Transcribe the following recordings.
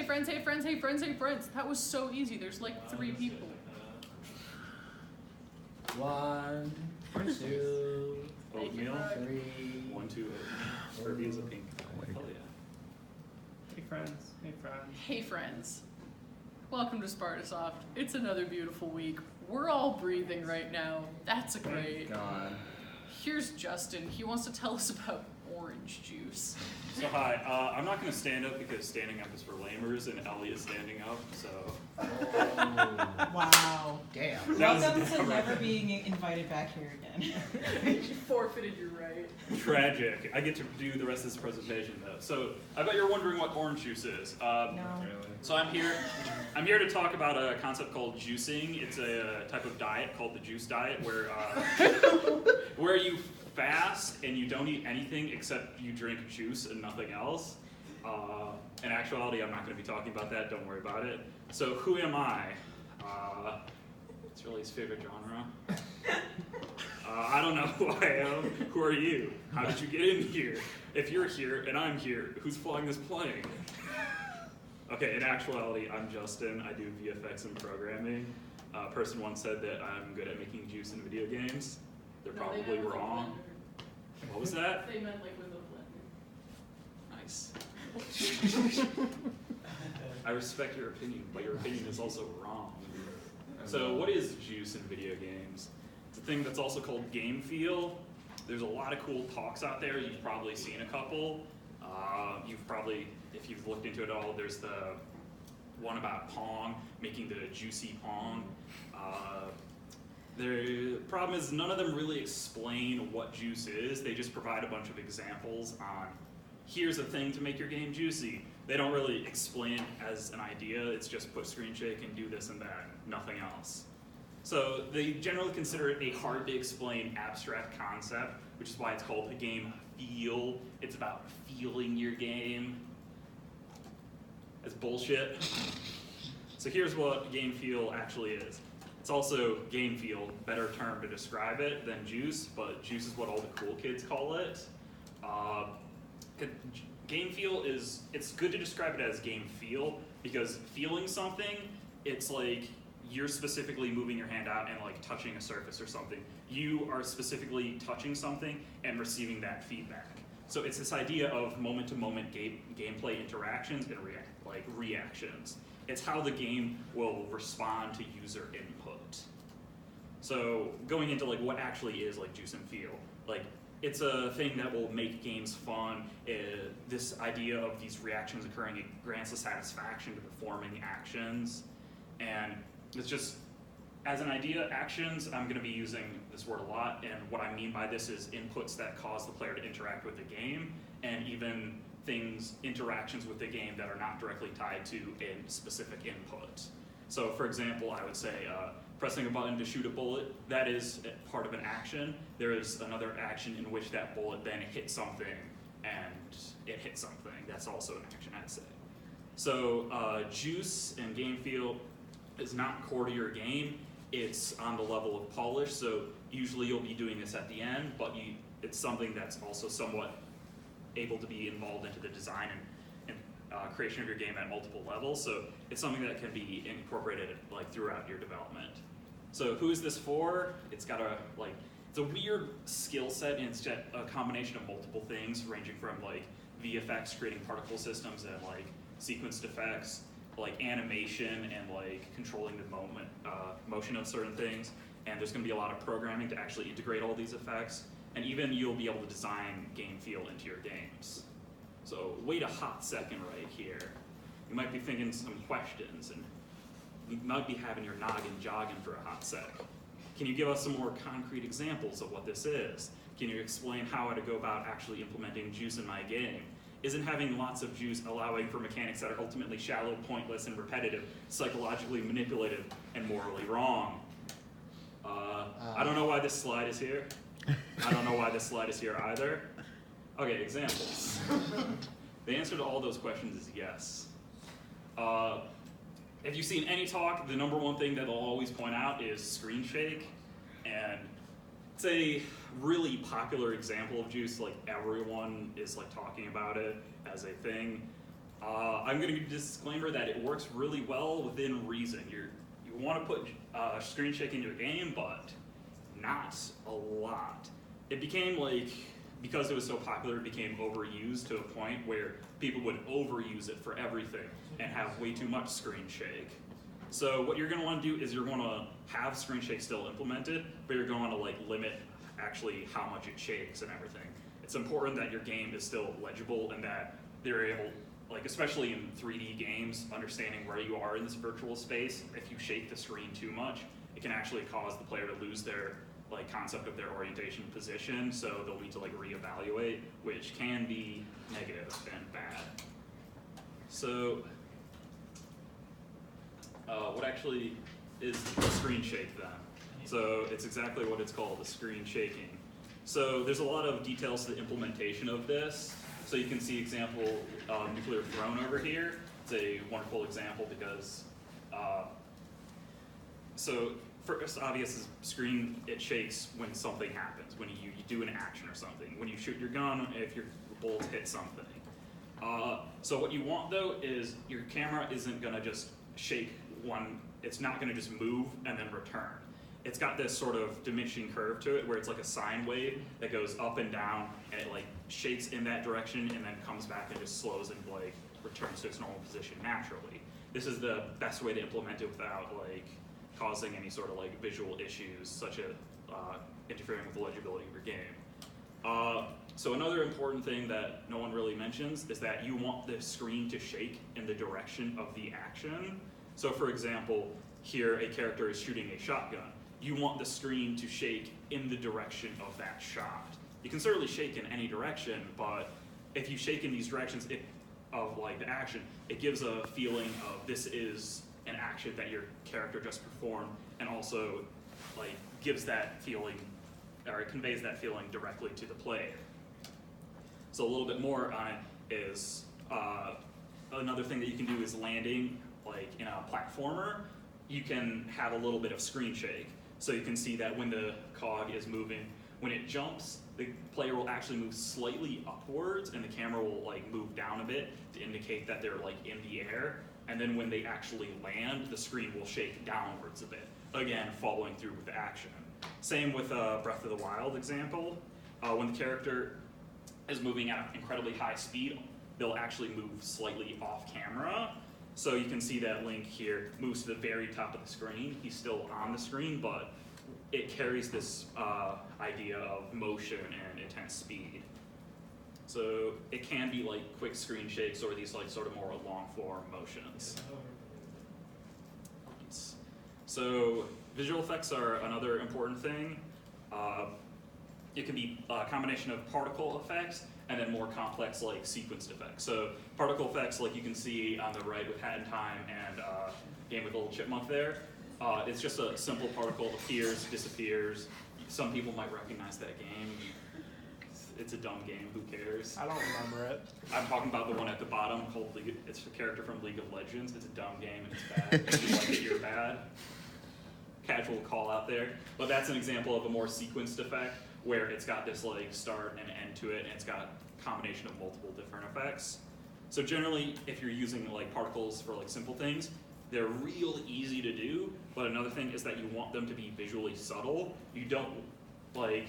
hey friends, hey friends, hey friends, hey friends. That was so easy. There's like 3 people. 1, 2, Oatmeal. 3. 1, 2, Herbie is a pink. Hell yeah. Hey friends, hey friends. Hey friends. Welcome to Spartasoft. It's another beautiful week. We're all breathing right now. That's great. God. Here's Justin. He wants to tell us about orange juice. So hi, I'm not going to stand up because standing up is for lamers, and Ellie is standing up, so... Oh, Wow. damn. That was Welcome to downright never being invited back here again. You forfeited your right. tragic. I get to do the rest of this presentation, though. So, I bet you're wondering what orange juice is. No. So I'm here to talk about a concept called juicing. It's a type of diet called the juice diet, where you fast and you don't eat anything except you drink juice and nothing else. In actuality, I'm not going to be talking about that. Don't worry about it. So who am I? It's really his favorite genre. I don't know who I am. Who are you? How did you get in here? If you're here and I'm here, who's flying this plane? Okay, in actuality, I'm Justin. I do VFX and programming. A person once said that I'm good at making juice in video games. They're probably wrong. What was that? They meant like with a blender. Nice. I respect your opinion, but your opinion is also wrong. So what is juice in video games? It's a thing that's also called game feel. There's a lot of cool talks out there. You've probably seen a couple. If you've looked into it all, there's the one about Pong, making the juicy Pong. The problem is none of them really explain what juice is. They just provide a bunch of examples on, here's a thing to make your game juicy. They don't really explain it as an idea. It's just put screen shake and do this and that, nothing else. So they generally consider it a hard to explain abstract concept, which is why it's called a game feel. It's about feeling your game. That's bullshit. So here's what game feel actually is. It's also game feel, better term to describe it than juice, but juice is what all the cool kids call it. Game feel it's good to describe it as game feel, because feeling something, it's like you're specifically moving your hand out and like touching a surface or something. You are specifically touching something and receiving that feedback. So it's this idea of moment-to-moment gameplay interactions and reactions. It's how the game will respond to user input. So going into like what actually is like juice and feel, like it's a thing that will make games fun. This idea of these reactions occurring, it grants a satisfaction to performing actions, and it's just, as an idea, actions, I'm going to be using this word a lot, and what I mean by this is inputs that cause the player to interact with the game, and even interactions with the game that are not directly tied to a specific input. So for example, I would say pressing a button to shoot a bullet, that is part of an action. There is another action in which that bullet then hits something, and it hits something. That's also an action, I'd say. So juice and game feel is not core to your game. It's on the level of polish, so usually you'll be doing this at the end, but it's something that's also somewhat able to be involved into the design and creation of your game at multiple levels. So it's something that can be incorporated like throughout your development. So who is this for? It's got it's a weird skill set, and it's a combination of multiple things, ranging from like VFX, creating particle systems, and like sequenced effects, like animation, and like controlling the motion of certain things. And there's going to be a lot of programming to actually integrate all these effects, and even you'll be able to design game feel into your games. So wait a hot second right here. You might be thinking some questions, and you might be having your noggin jogging for a hot sec. Can you give us some more concrete examples of what this is? Can you explain how I to go about actually implementing juice in my game? Isn't having lots of juice allowing for mechanics that are ultimately shallow, pointless, and repetitive, psychologically manipulative, and morally wrong? I don't know why this slide is here. I don't know why this slide is here either. Okay, examples. The answer to all those questions is yes. If you've seen any talk, the number one thing that they'll always point out is screen shake. And it's a really popular example of juice, like everyone is like talking about it as a thing. I'm going to give a disclaimer that it works really well within reason. You want to put screen shake in your game, but not a lot. It became like, because it was so popular, it became overused to a point where people would overuse it for everything and have way too much screen shake. So what you're going to want to do is you're going to have screen shake still implemented, but you're going to want to like limit actually how much it shakes and everything. It's important that your game is still legible and that they're able, like especially in 3D games, understanding where you are in this virtual space. If you shake the screen too much, it can actually cause the player to lose their like concept of their orientation position, so they'll need to like reevaluate, which can be negative and bad. So what actually is the screen shake then? So it's exactly what it's called, the screen shaking. So there's a lot of details to the implementation of this. So you can see example Nuclear Throne over here. It's a wonderful example because, so first obvious is screen, it shakes when something happens, when you do an action or something. When you shoot your gun, if your bullets hit something. So what you want though is your camera isn't gonna just shake it's not gonna just move and then return. It's got this sort of diminishing curve to it where it's like a sine wave that goes up and down and it like shakes in that direction and then comes back and just slows and like returns to its normal position naturally. This is the best way to implement it without like causing any sort of like visual issues such as interfering with the legibility of your game. So another important thing that no one really mentions is that you want the screen to shake in the direction of the action. So for example, here a character is shooting a shotgun. You want the screen to shake in the direction of that shot. You can certainly shake in any direction, but if you shake in these directions of like the action, it gives a feeling of this is an action that your character just performed, and also like gives that feeling, or it conveys that feeling directly to the player. So a little bit more on it is, another thing that you can do is landing, like in a platformer, you can have a little bit of screen shake. So you can see that when the cog is moving, when it jumps, the player will actually move slightly upwards and the camera will like move down a bit to indicate that they're like in the air. And then when they actually land, the screen will shake downwards a bit. Again, following through with the action. Same with Breath of the Wild example. When the character is moving at an incredibly high speed, they'll actually move slightly off camera. So you can see that Link here moves to the very top of the screen. He's still on the screen, but it carries this idea of motion and intense speed. So it can be like quick screen shakes or these like sort of more long form motions. So visual effects are another important thing. It can be a combination of particle effects and then more complex like sequenced effects. So particle effects, like you can see on the right with Hat in Time and Game with Little Chipmunk there, it's just a simple particle, appears, disappears. Some people might recognize that game. It's a dumb game, who cares? I don't remember it. I'm talking about the one at the bottom called it's a character from League of Legends. It's a dumb game and it's bad. If you like it, you're bad. Casual call out there. But that's an example of a more sequenced effect where it's got this like start and end to it, and it's got a combination of multiple different effects. So generally, if you're using like particles for like simple things, they're real easy to do, but another thing is that you want them to be visually subtle. You don't like,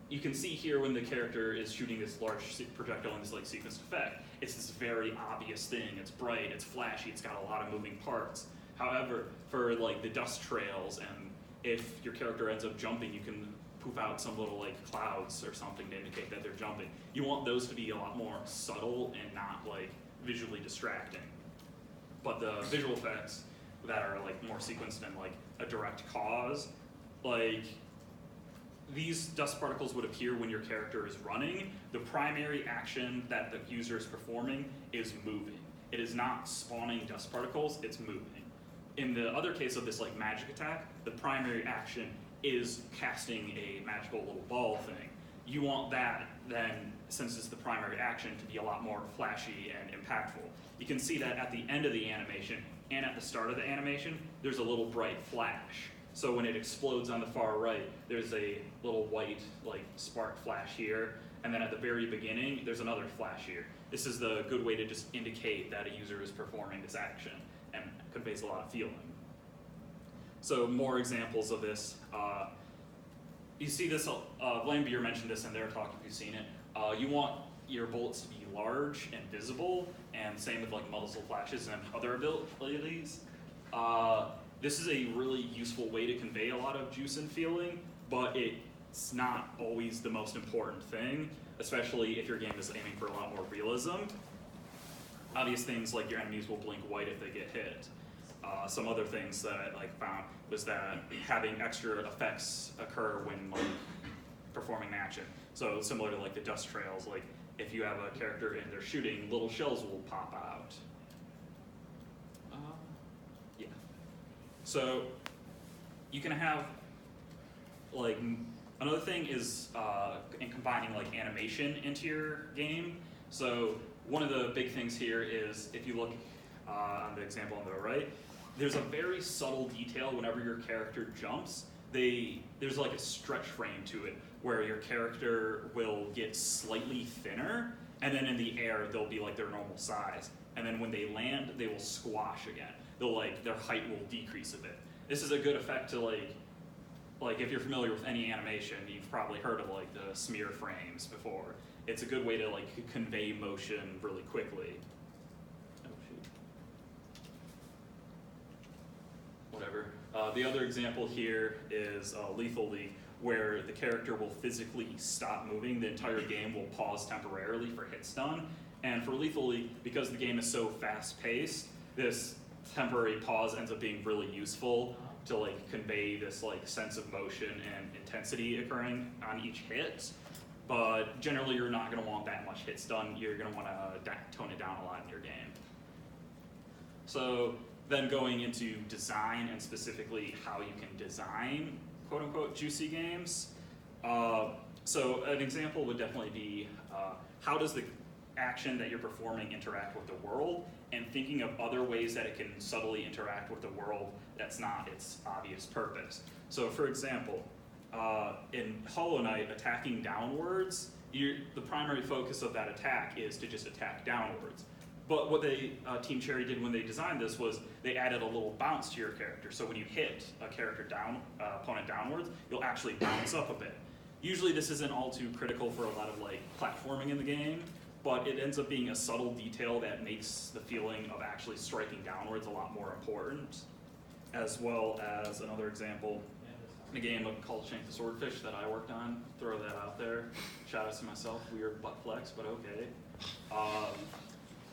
you can see here when the character is shooting this large projectile in this like sequenced effect, it's this very obvious thing. It's bright, it's flashy, it's got a lot of moving parts. However, for like the dust trails, and if your character ends up jumping, you can poof out some little like clouds or something to indicate that they're jumping. You want those to be a lot more subtle and not like visually distracting. But the visual effects that are like more sequenced and like a direct cause, like these dust particles would appear when your character is running. The primary action that the user is performing is moving. It is not spawning dust particles, it's moving. In the other case of this like magic attack, the primary action is casting a magical little ball thing. You want that then, since it's the primary action, to be a lot more flashy and impactful. You can see that at the end of the animation and at the start of the animation, there's a little bright flash. So when it explodes on the far right, there's a little white like spark flash here, and then at the very beginning, there's another flash here. This is the good way to just indicate that a user is performing this action and conveys a lot of feeling. So more examples of this. You see this, Vlambeer mentioned this in their talk if you've seen it. You want your bullets to be large and visible, and same with like muzzle flashes and other abilities. This is a really useful way to convey a lot of juice and feeling, but it's not always the most important thing, especially if your game is aiming for a lot more realism. Obvious things like your enemies will blink white if they get hit. Some other things that I found was that having extra effects occur when like performing an action. So similar to like the dust trails, like if you have a character and they're shooting, little shells will pop out. Yeah. So you can have like another thing is in combining like animation into your game. So one of the big things here is if you look on the example on the right, there's a very subtle detail whenever your character jumps. There's like a stretch frame to it where your character will get slightly thinner, and then in the air they'll be like their normal size. And then when they land, they will squash again. Their height will decrease a bit. This is a good effect to like if you're familiar with any animation, you've probably heard of like the smear frames before. It's a good way to like convey motion really quickly. Oh shoot. Whatever. The other example here is Lethal League, where the character will physically stop moving. The entire game will pause temporarily for hit stun. And for Lethal League, because the game is so fast-paced, this temporary pause ends up being really useful to like convey this like sense of motion and intensity occurring on each hit. But generally, you're not going to want that much hit stun. You're going to want to tone it down a lot in your game. So then going into design and specifically how you can design quote-unquote juicy games. So an example would definitely be how does the action that you're performing interact with the world, and thinking of other ways that it can subtly interact with the world that's not its obvious purpose. So for example, in Hollow Knight, attacking downwards, the primary focus of that attack is to just attack downwards. But what Team Cherry did when they designed this was they added a little bounce to your character. So when you hit a character opponent downwards, you'll actually bounce up a bit. Usually this isn't all too critical for a lot of like platforming in the game, but it ends up being a subtle detail that makes the feeling of actually striking downwards a lot more important. As well as another example, in a game called Shank the Swordfish that I worked on, throw that out there. Shout out to myself, weird butt flex, but okay.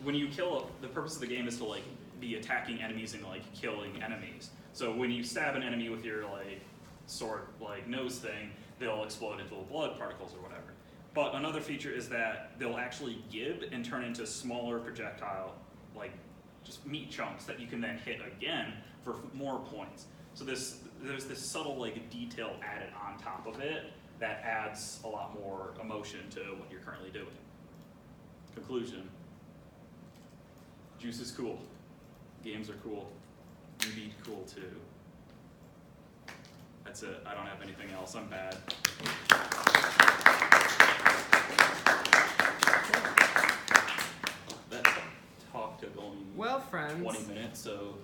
When you kill, the purpose of the game is to like be attacking enemies and like killing enemies. So when you stab an enemy with your like sword like nose thing, they'll explode into blood particles or whatever. But another feature is that they'll actually give and turn into smaller projectile, like just meat chunks that you can then hit again for more points. So there's this subtle like detail added on top of it that adds a lot more emotion to what you're currently doing. Conclusion. Juice is cool. Games are cool. You be cool too. That's it. I don't have anything else. I'm bad. That talk took only Well, friends. 20 minutes, so